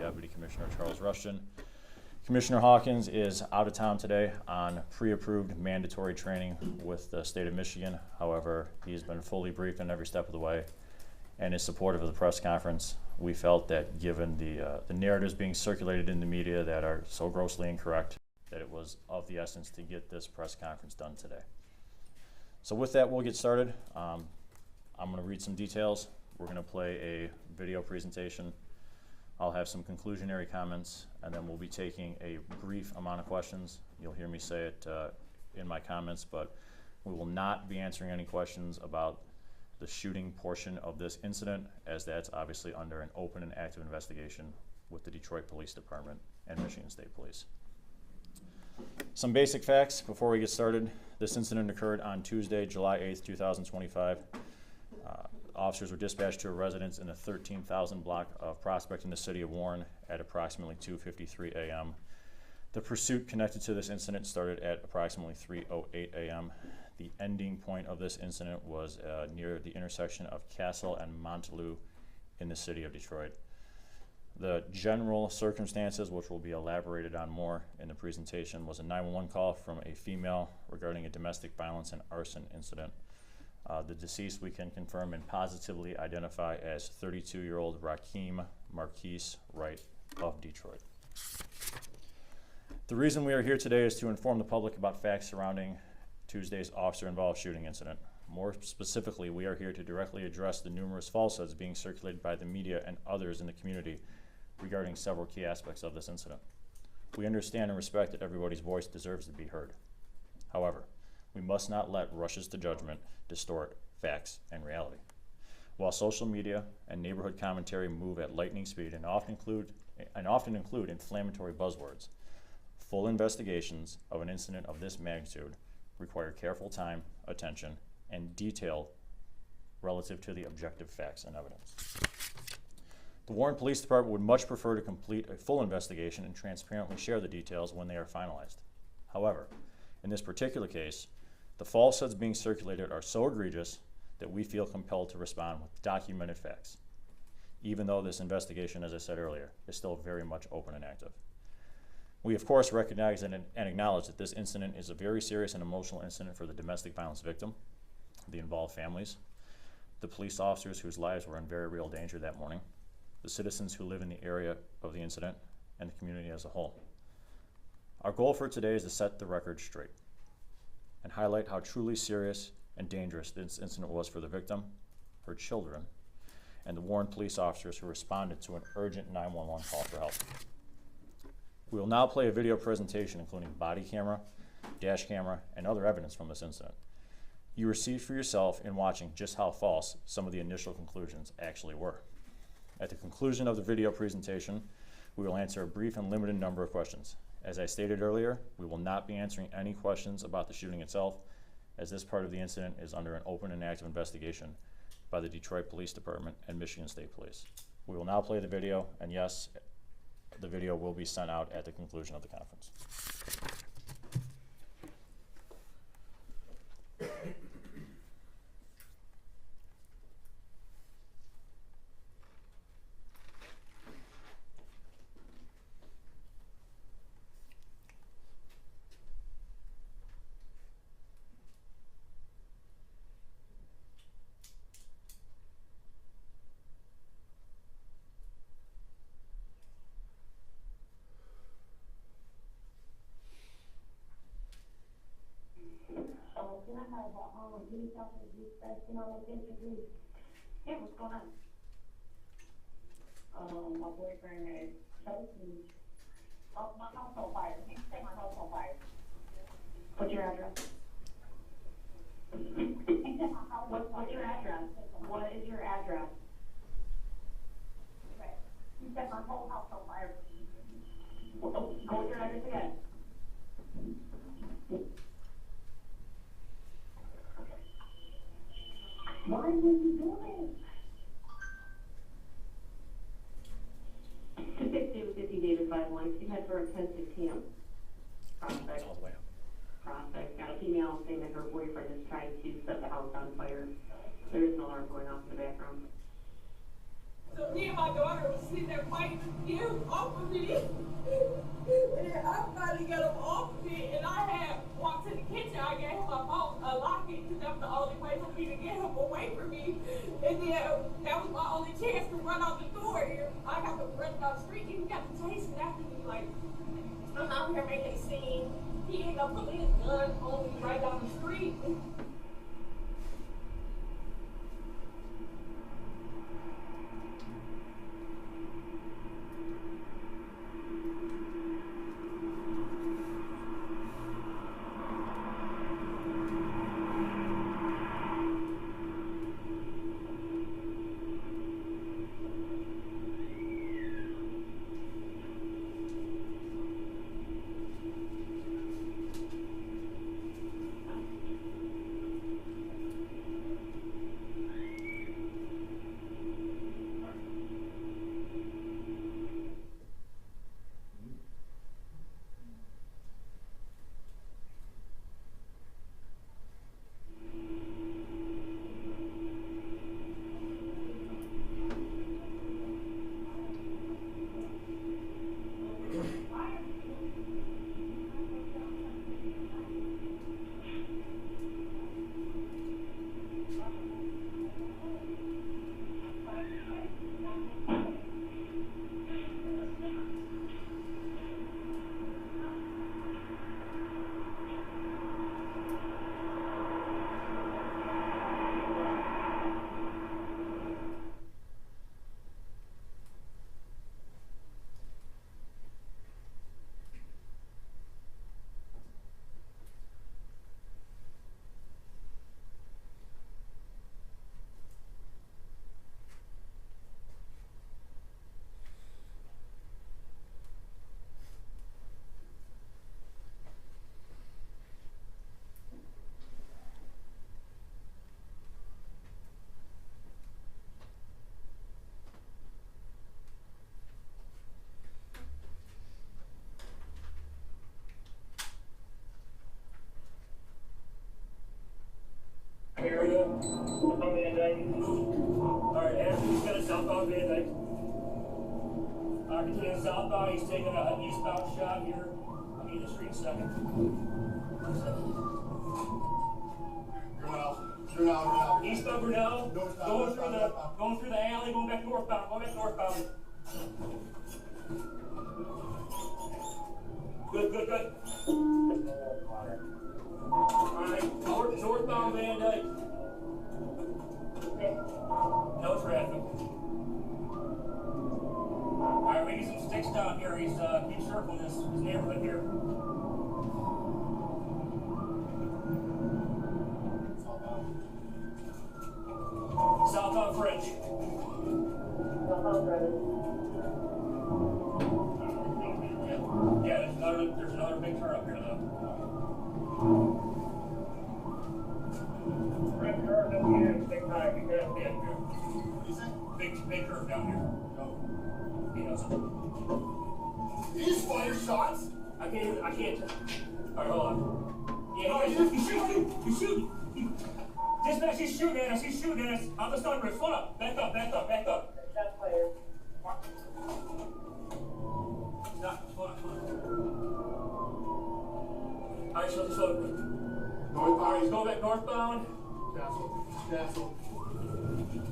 Deputy Commissioner Charles Rushton. Commissioner Hawkins is out of town today on pre-approved mandatory training with the state of Michigan. However, he's been fully briefed on every step of the way and is supportive of the press conference. We felt that given the narratives being circulated in the media that are so grossly incorrect, that it was of the essence to get this press conference done today. So with that, we'll get started. I'm going to read some details. We're going to play a video presentation. I'll have some conclusionary comments, and then we'll be taking a brief amount of questions. You'll hear me say it in my comments, but we will not be answering any questions about the shooting portion of this incident, as that's obviously under an open and active investigation with the Detroit Police Department and Michigan State Police. Some basic facts before we get started. This incident occurred on Tuesday, July 8th, 2025. Officers were dispatched to a residence in the 13,000 block of Prospect in the city of Warren at approximately 2:53 a.m. The pursuit connected to this incident started at approximately 3:08 a.m. The ending point of this incident was near the intersection of Castle and Montelou in the city of Detroit. The general circumstances, which will be elaborated on more in the presentation, was a 911 call from a female regarding a domestic violence and arson incident. The deceased we can confirm and positively identify as 32-year-old Rakeem Marquise Wright of Detroit. The reason we are here today is to inform the public about facts surrounding Tuesday's officer-involved shooting incident. More specifically, we are here to directly address the numerous falsehoods being circulated by the media and others in the community regarding several key aspects of this incident. We understand and respect that everybody's voice deserves to be heard. However, we must not let rushes to judgment distort facts and reality. While social media and neighborhood commentary move at lightning speed and often include inflammatory buzzwords, full investigations of an incident of this magnitude require careful time, attention, and detail relative to the objective facts and evidence. The Warren Police Department would much prefer to complete a full investigation and transparently share the details when they are finalized. However, in this particular case, the falsehoods being circulated are so egregious that we feel compelled to respond with documented facts, even though this investigation, as I said earlier, is still very much open and active. We, of course, recognize and acknowledge that this incident is a very serious and emotional incident for the domestic violence victim, the involved families, the police officers whose lives were in very real danger that morning, the citizens who live in the area of the incident, and the community as a whole. Our goal for today is to set the record straight and highlight how truly serious and dangerous this incident was for the victim, her children, and the Warren police officers who responded to an urgent 911 call for help. We will now play a video presentation including body camera, dash camera, and other evidence from this incident. You will see for yourself in watching just how false some of the initial conclusions actually were. At the conclusion of the video presentation, we will answer a brief and limited number of questions. As I stated earlier, we will not be answering any questions about the shooting itself, as this part of the incident is under an open and active investigation by the Detroit Police Department and Michigan State Police. We will now play the video, and yes, the video will be sent out at the conclusion of the conference. Hey, what's going on? My boyfriend had chosen. Oh, my house on fire. He set my house on fire. What's your address? What's your address? What is your address? He set my whole house on fire. What's your address again? Why would you do it? 260 David 51. She had for a 1016 Prospect. All the way up. Prospect. Got a female saying that her boyfriend is trying to set the house on fire. There is an alarm going off in the background. So me and my daughter was sitting there fighting to get him off of me. And I finally got him off of me, and I had walked to the kitchen. I gave him a locket because that was the only way for me to get him away from me. And then that was my only chance to run out the door. I got to run down the street. He got to chasing after me like, I'm out here making a scene. He ended up putting his gun on me right down the street. Area on Van Dyke. Alright, Ashley's got a southbound Van Dyke. Continue southbound, he's taking an eastbound shot here. I'll get the street second. Grinnell. Eastbound Grinnell, going through the alley, going back northbound. Good. Alright, northbound Van Dyke. No traffic. Alright, we need some sticks down here. He's keep circling his neighborhood here. Southbound French. Yeah, there's another big turn up here though. Red curve down here, big time. You got big curve down here. He doesn't. He's fired shots. I can't. Alright, hold on. Yeah, he's shooting. Dispatch, he's shooting at us. On the stun bridge. Hold up. Back up. Shot fired. Stop. Hold on. Alright, so Northbound. he's going back northbound. Castle.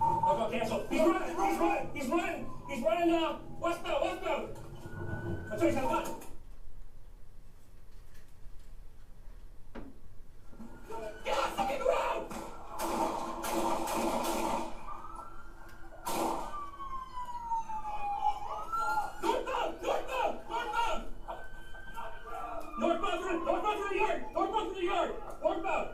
I'll go cancel. He's running now. Westbound. That's what he's got. Get off fucking ground! Northbound through the yard! Northbound!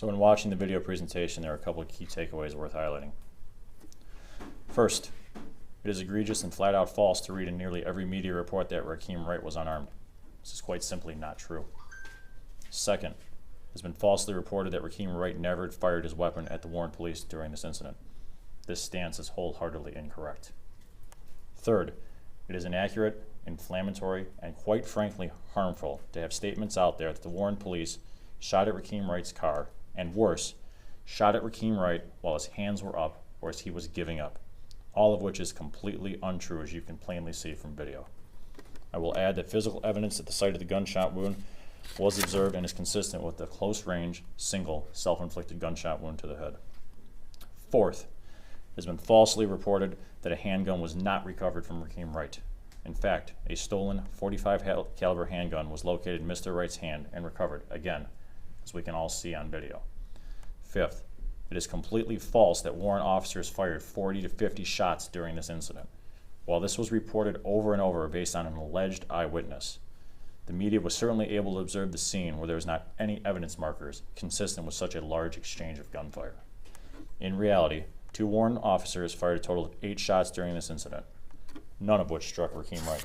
So in watching the video presentation, there are a couple of key takeaways worth highlighting. First, it is egregious and flat out false to read in nearly every media report that Rakeem Wright was unarmed. This is quite simply not true. Second, it has been falsely reported that Rakeem Wright never fired his weapon at the Warren police during this incident. This stance is wholeheartedly incorrect. Third, it is inaccurate, inflammatory, and quite frankly harmful to have statements out there that the Warren police shot at Rakeem Wright's car, and worse, shot at Rakeem Wright while his hands were up or as he was giving up, all of which is completely untrue, as you can plainly see from video. I will add that physical evidence at the site of the gunshot wound was observed and is consistent with the close-range, single, self-inflicted gunshot wound to the head. Fourth, it has been falsely reported that a handgun was not recovered from Rakeem Wright. In fact, a stolen .45 caliber handgun was located in Mr. Wright's hand and recovered, again, as we can all see on video. Fifth, it is completely false that Warren officers fired 40 to 50 shots during this incident. While this was reported over and over based on an alleged eyewitness, the media was certainly able to observe the scene where there was not any evidence markers consistent with such a large exchange of gunfire. In reality, 2 Warren officers fired a total of 8 shots during this incident, none of which struck Rakeem Wright.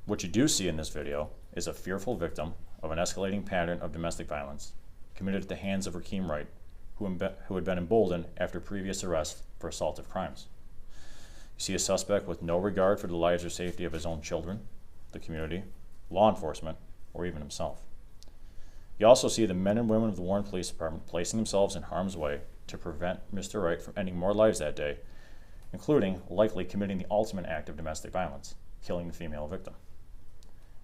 What you do see in this video is a fearful victim of an escalating pattern of domestic violence committed at the hands of Rakeem Wright, who had been emboldened after previous arrests for assaultive crimes. You see a suspect with no regard for the lives or safety of his own children, the community, law enforcement, or even himself. You also see the men and women of the Warren Police Department placing themselves in harm's way to prevent Mr. Wright from ending more lives that day, including likely committing the ultimate act of domestic violence, killing the female victim.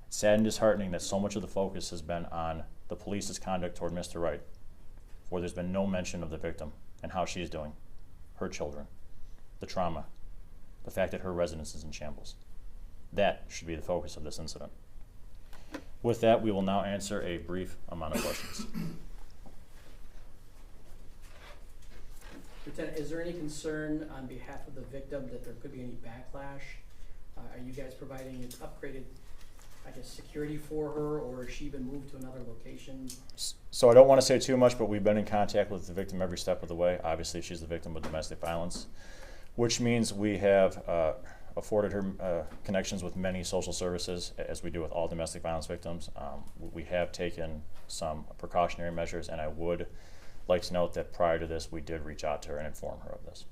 It's sad and disheartening that so much of the focus has been on the police's conduct toward Mr. Wright, where there's been no mention of the victim and how she's doing, her children, the trauma, the fact that her residence is in shambles. That should be the focus of this incident. With that, we will now answer a brief amount of questions. Lieutenant, is there any concern on behalf of the victim that there could be any backlash? Are you guys providing an upgraded, security for her, or has she been moved to another location? So I don't want to say too much, but we've been in contact with the victim every step of the way. Obviously, she's the victim of domestic violence, which means we have afforded her connections with many social services, as we do with all domestic violence victims. We have taken some precautionary measures, and I would like to note that prior to this, we did reach out to her and inform her of this.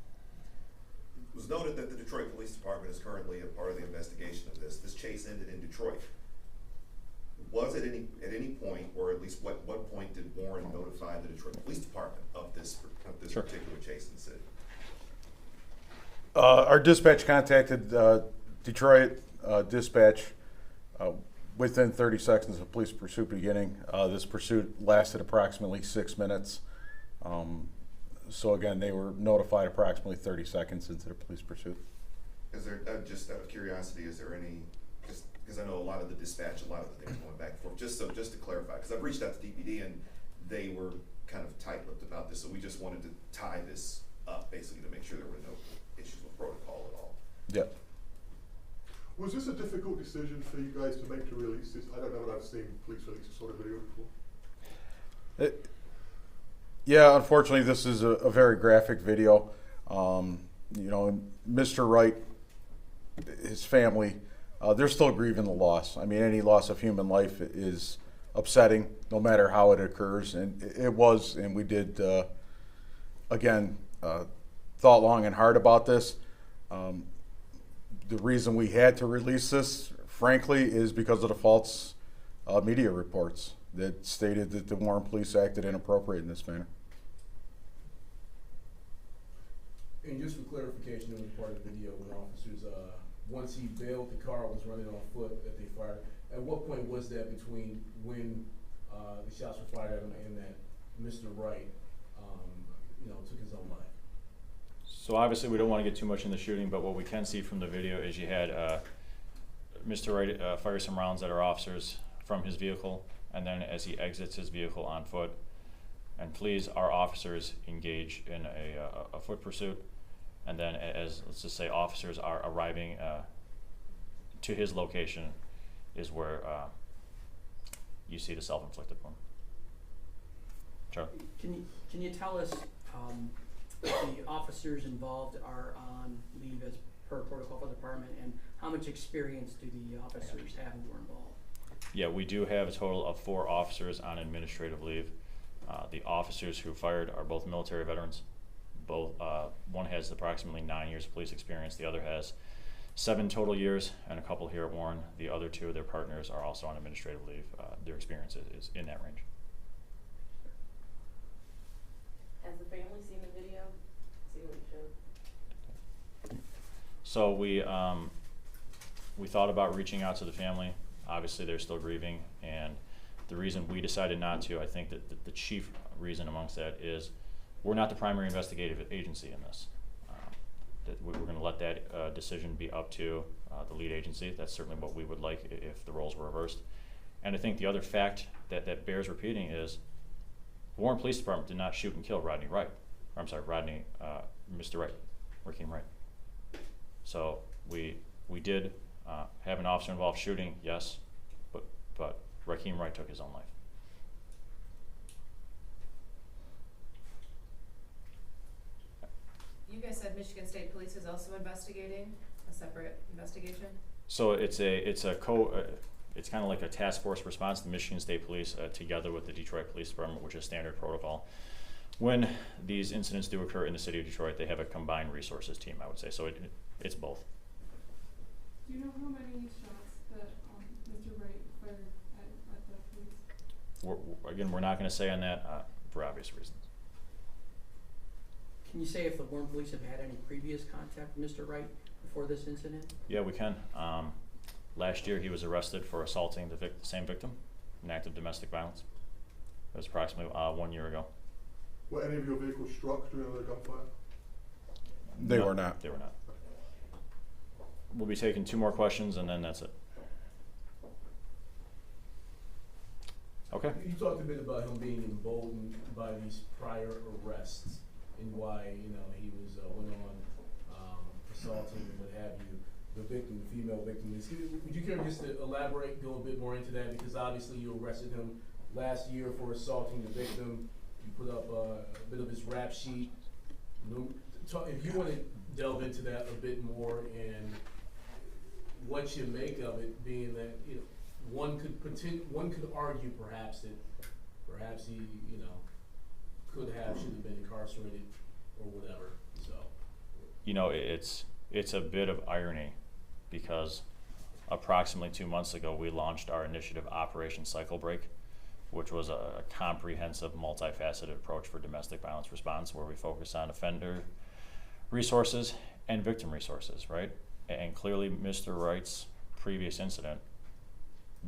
It was noted that the Detroit Police Department is currently a part of the investigation of this. This chase ended in Detroit. Was it at any point, or at least what point did Warren notify the Detroit Police Department of this Sure. particular chase in the city? Our dispatch contacted Detroit dispatch within 30 seconds of police pursuit beginning. This pursuit lasted approximately 6 minutes. So again, they were notified approximately 30 seconds into the police pursuit. Is there, just out of curiosity, is there any, because I know a lot of the dispatch, a lot of the things going back and forth, just to clarify, because I've reached out to DPD and they were kind of tight-lipped about this, so we just wanted to tie this up basically to make sure there were no issues with protocol at all. Yep. Was this a difficult decision for you guys to make to release this? I don't know that I've seen police release this sort of video before. Yeah, unfortunately, this is a very graphic video. Mr. Wright, his family, they're still grieving the loss. I mean, any loss of human life is upsetting, no matter how it occurs. And it was, and we did, thought long and hard about this. The reason we had to release this, frankly, is because of the false media reports that stated that the Warren police acted inappropriate in this manner. And just for clarification, on the part of the video, when officers, once he bailed, the car was running on foot that they fired. At what point was that between when the shots were fired at him and that Mr. Wright, took his own life? So obviously, we don't want to get too much in the shooting, but what we can see from the video is you had Mr. Wright fire some rounds at our officers from his vehicle, and then as he exits his vehicle on foot, and flees, our officers engage in a foot pursuit, and then as, let's just say, officers are arriving to his location is where you see the self-inflicted one. Charlie? Can you tell us if the officers involved are on leave as per protocol for the department, and how much experience do the officers have who are involved? Yeah, we do have a total of 4 officers on administrative leave. The officers who fired are both military veterans. Both, one has approximately 9 years of police experience, the other has 7 total years, and a couple here at Warren. The other 2 of their partners are also on administrative leave. Their experience is in that range. Has the family seen the video? See what it showed? So we thought about reaching out to the family. Obviously, they're still grieving, and the reason we decided not to, I think that the chief reason amongst that is we're not the primary investigative agency in this. That we're going to let that decision be up to the lead agency. That's certainly what we would like if the roles were reversed. And I think the other fact that bears repeating is the Warren Police Department did not shoot and kill Mr. Wright, Rakeem Wright. So we did have an officer involved shooting, yes, but Rakeem Wright took his own life. You guys said Michigan State Police is also investigating a separate investigation? So it's kind of like a task force response. The Michigan State Police, together with the Detroit Police Department, which is standard protocol. When these incidents do occur in the city of Detroit, they have a combined resources team, I would say. So it's both. Do you know how many shots that Mr. Wright fired at the police? We're not going to say on that for obvious reasons. Can you say if the Warren Police have had any previous contact with Mr. Wright before this incident? Yeah, we can. Last year, he was arrested for assaulting the same victim, an act of domestic violence. It was approximately 1 year ago. Were any of your vehicles struck during the gunfire? They were not. They were not. We'll be taking 2 more questions, and then that's it. Okay. You talked a bit about him being emboldened by these prior arrests and why, he was went on assaulting and what have you. The victim, the female victim. Would you care just to elaborate, go a bit more into that? Because obviously you arrested him last year for assaulting the victim. You put up a bit of his rap sheet. If you want to delve into that a bit more and what you make of it, being that one could argue perhaps that perhaps he should have been incarcerated or whatever. So it's a bit of irony because approximately 2 months ago we launched our initiative Operation Cycle Break, which was a comprehensive, multifaceted approach for domestic violence response where we focus on offender resources and victim resources, right? And clearly Mr. Wright's previous incident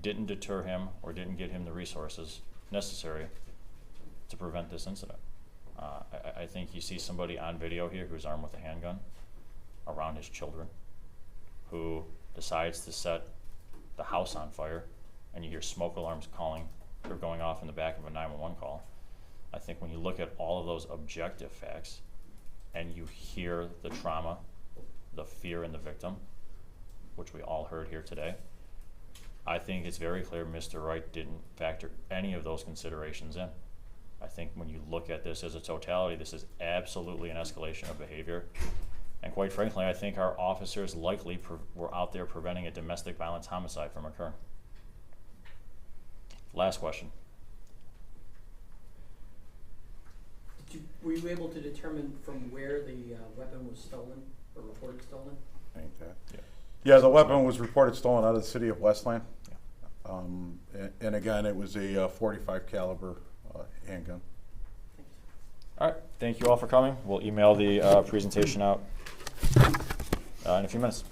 didn't deter him or didn't get him the resources necessary to prevent this incident. I think you see somebody on video here who's armed with a handgun around his children who decides to set the house on fire, and you hear smoke alarms going off in the back of a 911 call. I think when you look at all of those objective facts and you hear the trauma, the fear in the victim, which we all heard here today, I think it's very clear Mr. Wright didn't factor any of those considerations in. I think when you look at this as a totality, this is absolutely an escalation of behavior. And quite frankly, I think our officers likely were out there preventing a domestic violence homicide from occurring. Last question. Were you able to determine from where the weapon was stolen or reported stolen? Ain't that? Yeah, the weapon was reported stolen out of the city of Westland. Yeah. And again, it was a .45 caliber handgun. Thanks. All right, thank you all for coming. We'll email the presentation out in a few minutes.